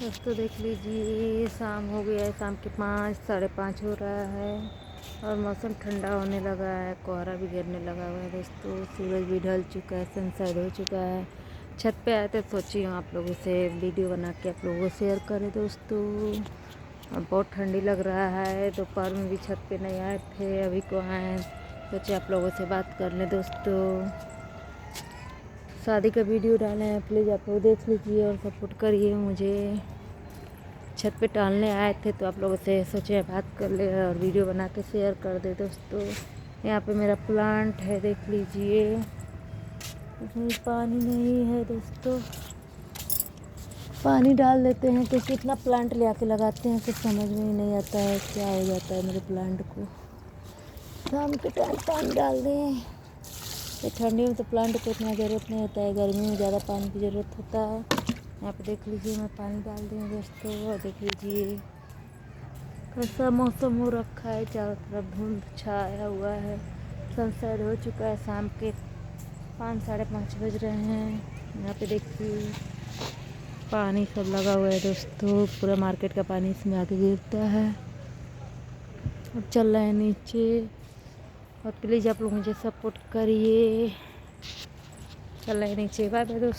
दोस्तों देख लीजिए, शाम हो गया है। शाम के 5 साढ़े 5 हो रहा है और मौसम ठंडा होने लगा है। कोहरा भी गिरने लगा हुआ है दोस्तों। सूरज भी ढल चुका है, सनसेट हो चुका है। छत पे आए थे, सोची हूँ आप लोगों से वीडियो बना के आप लोगों को शेयर करें दोस्तों। और बहुत ठंडी लग रहा है। दोपहर में भी छत पे नहीं आए थे, अभी को आए। सोचे आप लोगों से बात कर लें दोस्तों। शादी का वीडियो डाले हैं, प्लीज़ आप लोग देख लीजिए और सपोर्ट करिए मुझे। छत पे टहलने आए थे तो आप लोगों से सोचे बात कर ले और वीडियो बना के शेयर कर दे दोस्तों। यहाँ पे मेरा प्लांट है, देख लीजिए। इसमें पानी नहीं है दोस्तों। पानी डाल देते हैं क्योंकि इतना प्लांट ले आके लगाते हैं, कुछ समझ में ही नहीं आता है क्या हो जाता है मेरे प्लांट को। शाम के टाइम पानी डाल दें। तो ठंडी में तो प्लांट को इतना ज़रूरत नहीं होता है, गर्मी में ज़्यादा पानी की ज़रूरत होता है। यहाँ पे देख लीजिए, मैं पानी डाल दी हूँ दोस्तों। और देख लीजिए कैसा मौसम हो रखा है, चारों तरफ धुंध छाया हुआ है। सनसेट हो चुका है, शाम के 5 साढ़े 5 बज रहे हैं। यहाँ पे देखिए पानी सब लगा हुआ है दोस्तों। पूरा मार्केट का पानी इसमें आके गिरता है और चल रहा है नीचे। और प्लीज़ आप लोग मुझे सपोर्ट करिए। चल रहे नीचे। बाय बाय दोस्तों।